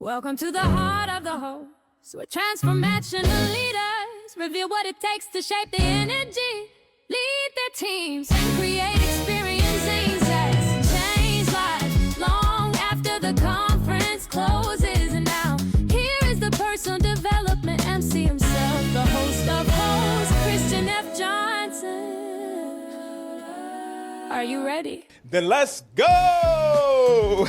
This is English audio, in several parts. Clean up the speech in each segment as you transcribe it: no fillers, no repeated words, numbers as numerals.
Welcome to the heart of the host, where transformational leaders reveal what it takes to shape the energy, lead their teams, and create experiences that change lives long after the conference closes. And now, here is the personal development MC himself, the host of hosts, Christian F. Johnson. Are you ready? Then let's go!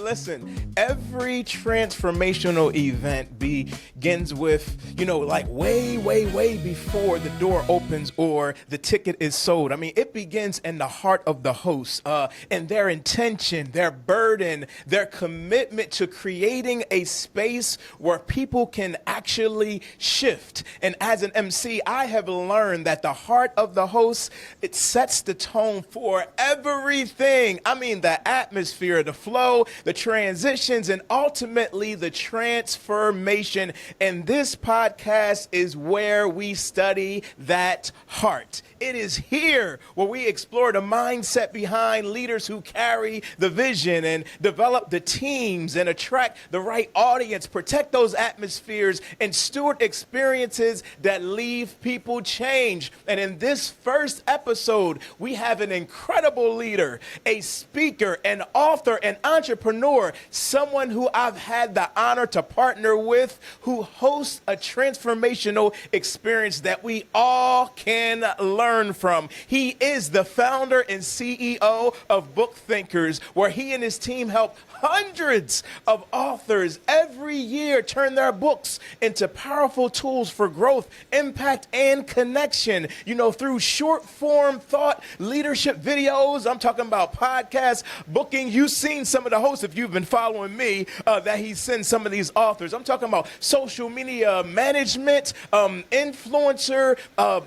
Listen, every transformational event begins with, like way before the door opens or the ticket is sold. I mean, it begins in the heart of the host and their intention, their burden, their commitment to creating a space where people can actually shift. And as an MC, I have learned that the heart of the host, it sets the tone for everything. I mean, the atmosphere, the flow, the transitions, and ultimately the transformation. And this podcast is where we study that heart. It is here where we explore the mindset behind leaders who carry the vision and develop the teams and attract the right audience, protect those atmospheres, and steward experiences that leave people changed. And in this first episode, we have an incredible leader, a speaker, an author, an entrepreneur, someone who I've had the honor to partner with, who hosts a transformational experience that we all can learn from. He is the founder and CEO of BookThinkers, where he and his team help hundreds of authors every year turn their books into powerful tools for growth, impact, and connection, through short form thought leadership videos. I'm talking about podcasts, booking. You've seen some of the hosts, if you've been following me, that he sends some of these authors. I'm talking about social media management, influencer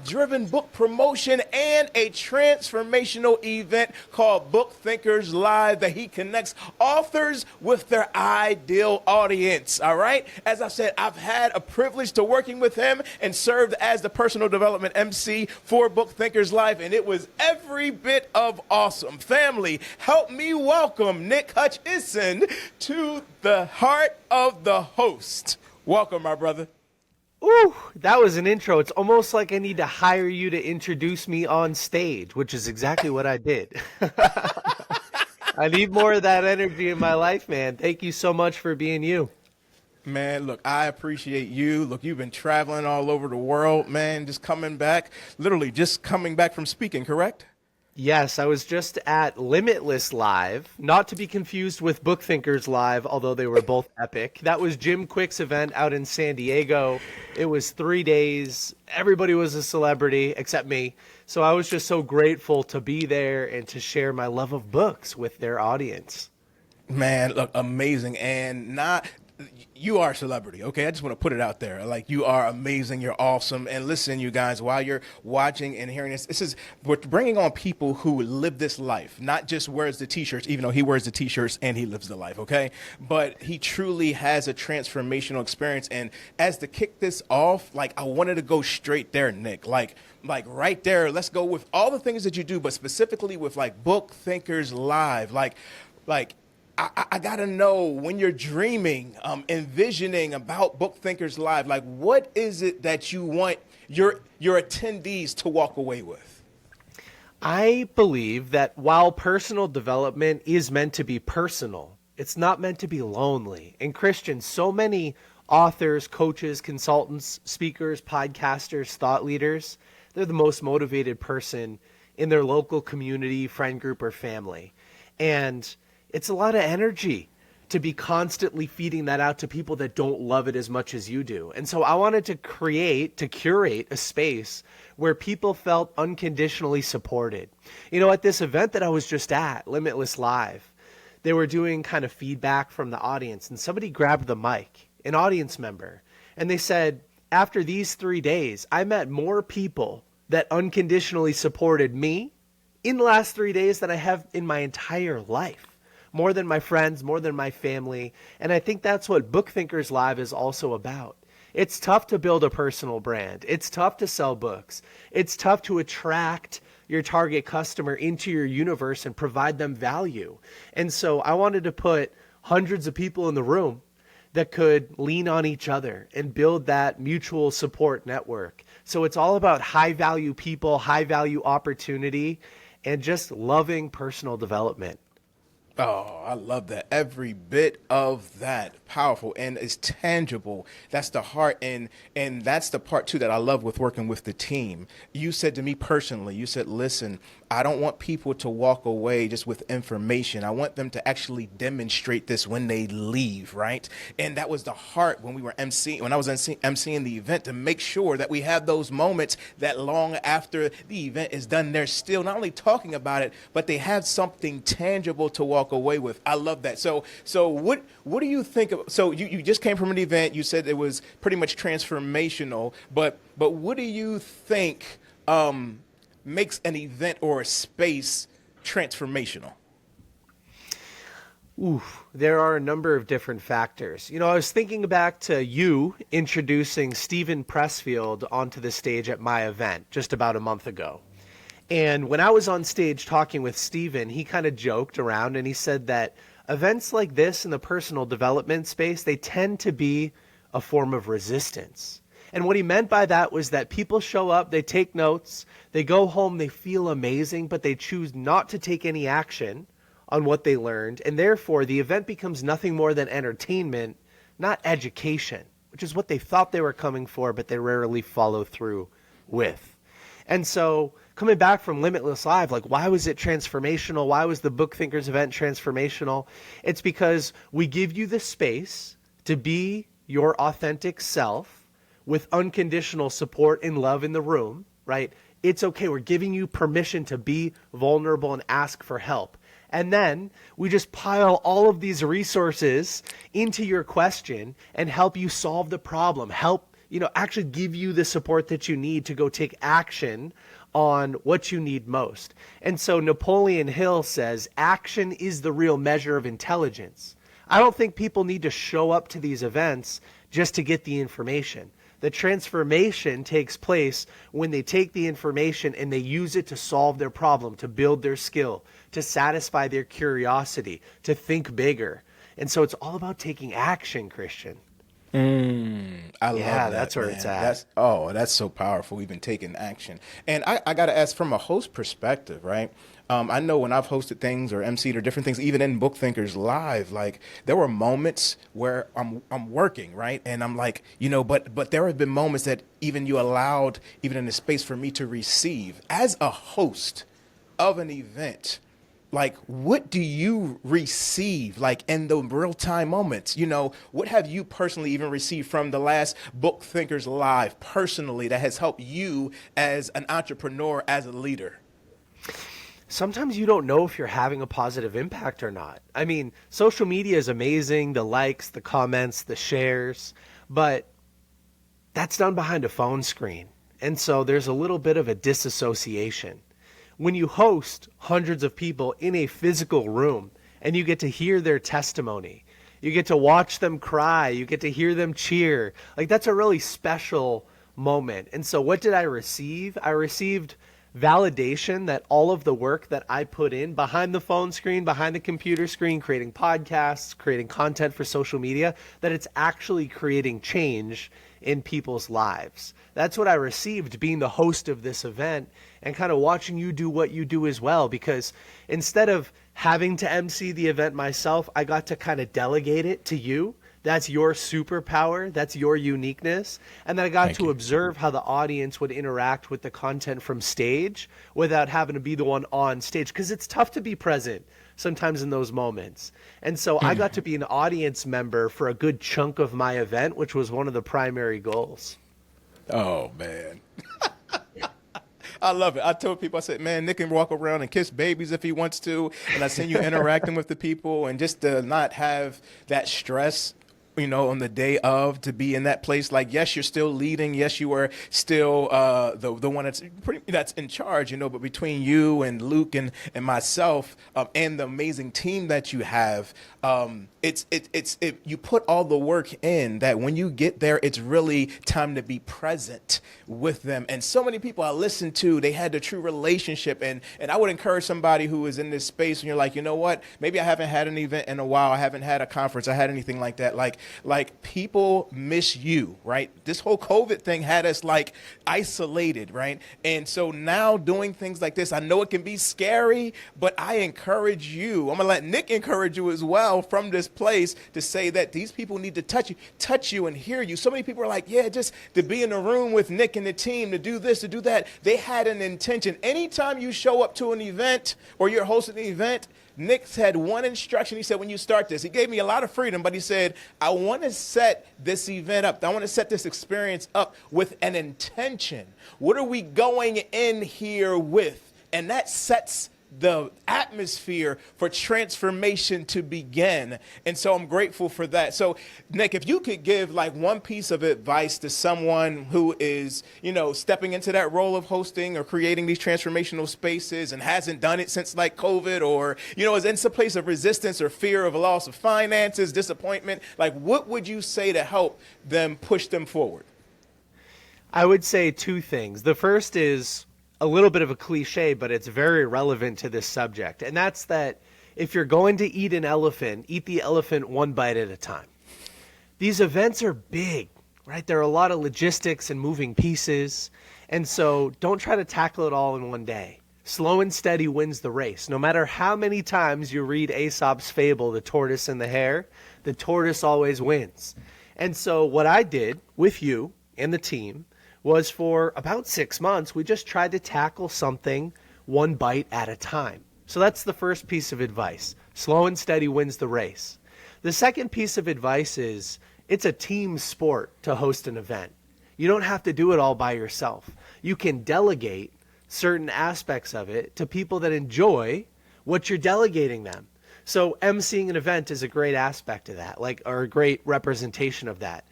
driven book promotion, and a transformational event called BookThinkers Live that he connects authors with their ideal audience. All right. As I said, I've had a privilege to working with him and served as the personal development MC for BookThinkers Live, and it was every bit of awesome. Family, help me welcome Nick Hutchison to the heart of the host. Welcome, my brother. Ooh, that was an intro. It's almost like I need to hire you to introduce me on stage, which is exactly what I did. I need more of that energy in my life, man. Thank you so much for being you. Man, look, I appreciate you. Look, you've been traveling all over the world, man, just coming back from speaking, correct? Yes, I was just at Limitless Live, not to be confused with BookThinkers Live, although they were both epic. That was Jim Quick's event out in San Diego. It was 3 days. Everybody was a celebrity except me. So I was just so grateful to be there and to share my love of books with their audience. Man, look, amazing. And you are a celebrity, okay? I just want to put it out there. Like, you are amazing. You're awesome. And listen, you guys, while you're watching and hearing this, we're bringing on people who live this life, not just wears the T-shirts, even though he wears the T-shirts and he lives the life, okay? But he truly has a transformational experience. And as to kick this off, I wanted to go straight there, Nick. Like right there, let's go with all the things that you do, but specifically with BookThinkers Live. I got to know, when you're dreaming, envisioning about BookThinkers Live, what is it that you want your attendees to walk away with? I believe that while personal development is meant to be personal, it's not meant to be lonely. And Christian, so many authors, coaches, consultants, speakers, podcasters, thought leaders, they're the most motivated person in their local community, friend group, or family. And it's a lot of energy to be constantly feeding that out to people that don't love it as much as you do. And so I wanted to curate a space where people felt unconditionally supported. At this event that I was just at, Limitless Live, they were doing kind of feedback from the audience, and somebody grabbed the mic, an audience member, and they said, after these 3 days, I met more people that unconditionally supported me in the last 3 days than I have in my entire life. More than my friends, more than my family. And I think that's what BookThinkers Live is also about. It's tough to build a personal brand. It's tough to sell books. It's tough to attract your target customer into your universe and provide them value. And so I wanted to put hundreds of people in the room that could lean on each other and build that mutual support network. So it's all about high value people, high value opportunity, and just loving personal development. Oh, I love that. Every bit of that. Powerful, and it's tangible. That's the heart, and that's the part too that I love with working with the team. You said to me personally, you said, listen, I don't want people to walk away just with information. I want them to actually demonstrate this when they leave, right? And that was the heart when we were when I was emceeing the event, to make sure that we have those moments that long after the event is done, they're still not only talking about it, but they have something tangible to walk away with. I love that. So what do you think of, so you just came from an event, you said it was pretty much transformational, but what do you think makes an event or a space transformational? There are a number of different factors. I was thinking back to you introducing Stephen Pressfield onto the stage at my event just about a month ago. And when I was on stage talking with Stephen, he kind of joked around and he said that events like this in the personal development space, they tend to be a form of resistance. And what he meant by that was that people show up, they take notes, they go home, they feel amazing, but they choose not to take any action on what they learned. And therefore, the event becomes nothing more than entertainment, not education, which is what they thought they were coming for, but they rarely follow through with. And so coming back from Limitless Live, like, why was it transformational? Why was the BookThinkers event transformational? It's because we give you the space to be your authentic self with unconditional support and love in the room, right? It's okay. We're giving you permission to be vulnerable and ask for help. And then we just pile all of these resources into your question and help you solve the problem, actually give you the support that you need to go take action on what you need most. And so Napoleon Hill says, action is the real measure of intelligence. I don't think people need to show up to these events just to get the information. The transformation takes place when they take the information and they use it to solve their problem, to build their skill, to satisfy their curiosity, to think bigger. And so it's all about taking action, Christian. I love that. That's where man. it's at. That's so powerful, even taking action. And I got to ask, from a host perspective, right? I know when I've hosted things or emceed or different things, even in BookThinkers Live, like there were moments where I'm working, right? And I'm like, but there have been moments that even you allowed, even in the space for me to receive. As a host of an event, like, what do you receive, like, in the real-time moments? What have you personally even received from the last BookThinkers Live personally that has helped you as an entrepreneur, as a leader? Sometimes you don't know if you're having a positive impact or not. I mean, social media is amazing, the likes, the comments, the shares, but that's done behind a phone screen. And so there's a little bit of a disassociation. When you host hundreds of people in a physical room and you get to hear their testimony, you get to watch them cry, you get to hear them cheer, like that's a really special moment. And so what did I receive? I received validation that all of the work that I put in behind the phone screen, behind the computer screen, creating podcasts, creating content for social media, that it's actually creating change in people's lives. That's what I received being the host of this event and kind of watching you do what you do as well, because instead of having to MC the event myself, I got to kind of delegate it to you. That's your superpower. That's your uniqueness. And then I got to observe how the audience would interact with the content from stage without having to be the one on stage, because it's tough to be present sometimes in those moments. And so I got to be an audience member for a good chunk of my event, which was one of the primary goals. Oh, man. I love it. I told people, I said, man, Nick can walk around and kiss babies if he wants to. And I seen you interacting with the people, and just to not have that stress, on the day of, to be in that place. Like, yes, you're still leading. Yes, you are still the one that's in charge, but between you and Luke and myself, and the amazing team that you have, you put all the work in that when you get there, it's really time to be present with them. And so many people I listened to, they had the true relationship. And I would encourage somebody who is in this space, and you're like, you know what, maybe I haven't had an event in a while. I haven't had a conference. I had anything like that. Like, Like, people miss you, right? This whole COVID thing had us like isolated, right? And so now doing things like this, I know it can be scary, but I encourage you. I'm gonna let Nick encourage you as well from this place to say that these people need to touch you and hear you. So many people are like, yeah, just to be in a room with Nick and the team, to do this, to do that. They had an intention. Anytime you show up to an event or you're hosting an event, Nick's had one instruction. He said, when you start this, he gave me a lot of freedom, but he said, I want to set this event up. I want to set this experience up with an intention. What are we going in here with? And that sets the atmosphere for transformation to begin. And so I'm grateful for that. So Nick, if you could give like one piece of advice to someone who is, stepping into that role of hosting or creating these transformational spaces and hasn't done it since like COVID, or, is in some place of resistance or fear of a loss of finances, disappointment, like what would you say to help them push them forward? I would say two things. The first is a little bit of a cliche, but it's very relevant to this subject. And that's that if you're going to eat an elephant, eat the elephant one bite at a time. These events are big, right? There are a lot of logistics and moving pieces. And so don't try to tackle it all in one day. Slow and steady wins the race. No matter how many times you read Aesop's fable, The Tortoise and the Hare, the tortoise always wins. And so what I did with you and the team was for about 6 months, we just tried to tackle something one bite at a time. So that's the first piece of advice. Slow and steady wins the race. The second piece of advice is it's a team sport to host an event. You don't have to do it all by yourself. You can delegate certain aspects of it to people that enjoy what you're delegating them. So emceeing an event is a great aspect of that, or a great representation of that.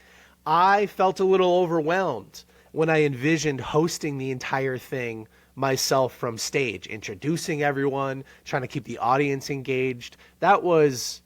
I felt a little overwhelmed when I envisioned hosting the entire thing myself from stage, introducing everyone, trying to keep the audience engaged. That was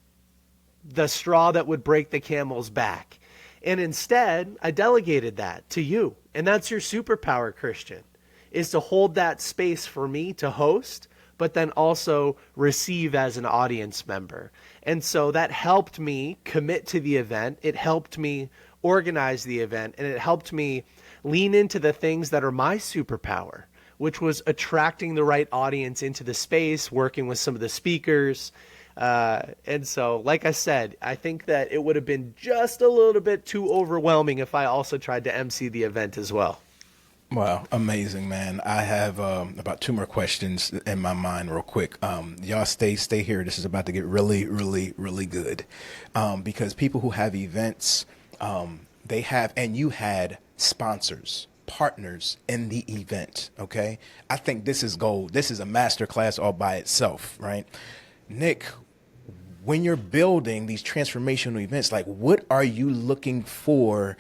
the straw that would break the camel's back. And instead, I delegated that to you. And that's your superpower, Christian, is to hold that space for me to host, but then also receive as an audience member. And so that helped me commit to the event. It helped me organize the event, and it helped me lean into the things that are my superpower, which was attracting the right audience into the space, working with some of the speakers. And so, like I said, I think that it would have been just a little bit too overwhelming if I also tried to MC the event as well. Wow, amazing, man. I have about two more questions in my mind real quick. Y'all stay here. This is about to get really, really, really good. Because people who have events, they have, and you had sponsors, partners in the event, okay? I think this is gold. This is a masterclass all by itself, right? Nick, when you're building these transformational events, like what are you looking for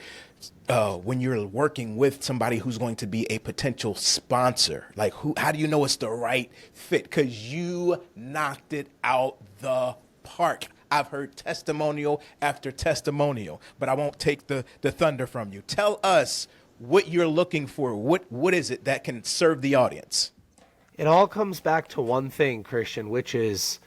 when you're working with somebody who's going to be a potential sponsor? Like how do you know it's the right fit? Because you knocked it out the park. I've heard testimonial after testimonial, but I won't take the thunder from you. Tell us what you're looking for. What is it that can serve the audience? It all comes back to one thing, Christian, which is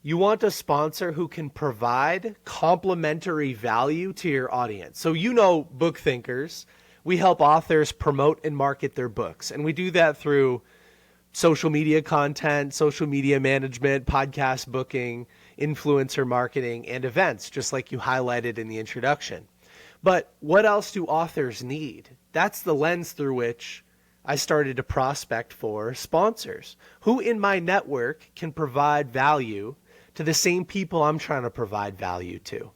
you want a sponsor who can provide complementary value to your audience. So BookThinkers, we help authors promote and market their books, and we do that through social media content, social media management, podcast booking, influencer marketing, and events, just like you highlighted in the introduction. But what else do authors need? That's the lens through which I started to prospect for sponsors. Who in my network can provide value to the same people I'm trying to provide value to?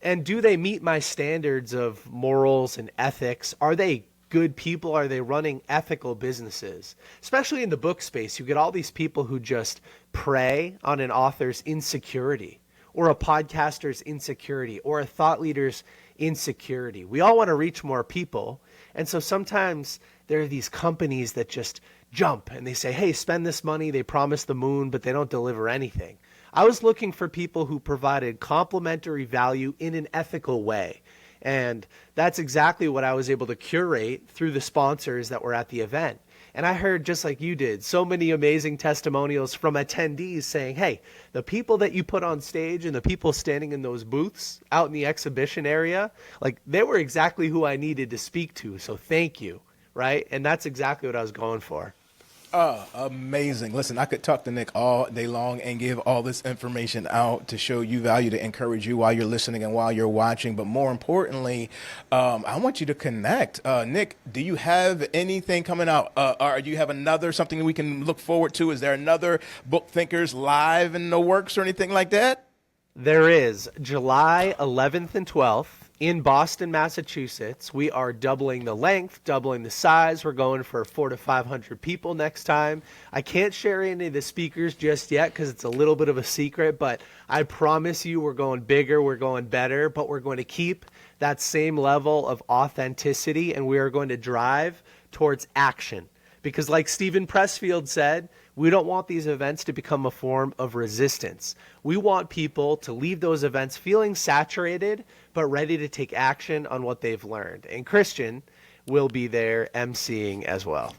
And do they meet my standards of morals and ethics? Are they good people? Are they running ethical businesses? Especially in the book space, you get all these people who just prey on an author's insecurity, or a podcaster's insecurity, or a thought leader's insecurity. We all want to reach more people. And so sometimes there are these companies that just jump and they say, hey, spend this money. They promise the moon, but they don't deliver anything. I was looking for people who provided complementary value in an ethical way. And that's exactly what I was able to curate through the sponsors that were at the event. And I heard, just like you did, so many amazing testimonials from attendees saying, hey, the people that you put on stage and the people standing in those booths out in the exhibition area, like, they were exactly who I needed to speak to. So thank you, right? And that's exactly what I was going for. Oh, amazing. Listen, I could talk to Nick all day long and give all this information out to show you value, to encourage you while you're listening and while you're watching. But more importantly, I want you to connect. Nick, do you have anything coming out? Or do you have something that we can look forward to? Is there another Book Thinkers live in the works or anything like that? There is. July 11th and 12th. In Boston, Massachusetts. We are doubling the length, doubling the size. We're going for 400 to 500 people next time. I can't share any of the speakers just yet because it's a little bit of a secret, but I promise you we're going bigger, we're going better, but we're going to keep that same level of authenticity, and we are going to drive towards action. Because like Stephen Pressfield said, we don't want these events to become a form of resistance. We want people to leave those events feeling saturated, but ready to take action on what they've learned. And Christian will be there emceeing as well.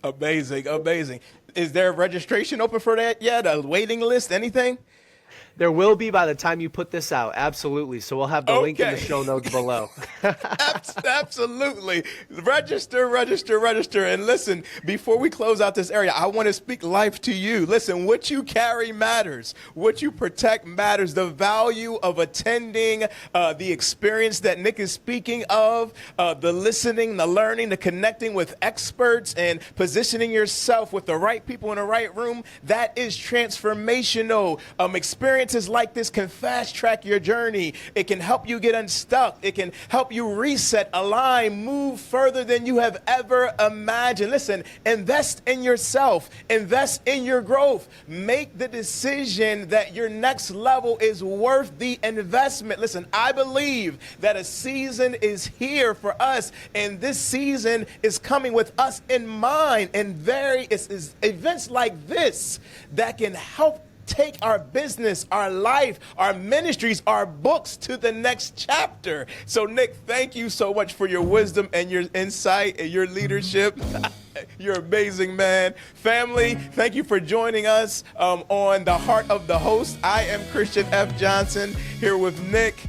Amazing, amazing. Is there a registration open for that yet? A waiting list, anything? There will be by the time you put this out, absolutely. So we'll have the link in the show notes below. Absolutely. Register. And listen, before we close out this area, I want to speak life to you. Listen, what you carry matters. What you protect matters. The value of attending, the experience that Nick is speaking of, the listening, the learning, the connecting with experts, and positioning yourself with the right people in the right room, that is transformational. Experiences like this can fast track your journey. It can help you get unstuck. It can help you reset, align, move further than you have ever imagined. Listen, invest in yourself. Invest in your growth. Make the decision that your next level is worth the investment. Listen, I believe that a season is here for us, and this season is coming with us in mind, and it's events like this that can help take our business, our life, our ministries, our books to the next chapter. So, Nick, thank you so much for your wisdom and your insight and your leadership. You're amazing, man. Family, thank you for joining us on The Heart of the Host. I am Christian F. Johnson here with Nick,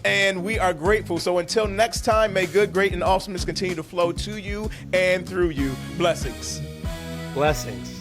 and we are grateful. So until next time, may good, great, and awesomeness continue to flow to you and through you. Blessings. Blessings.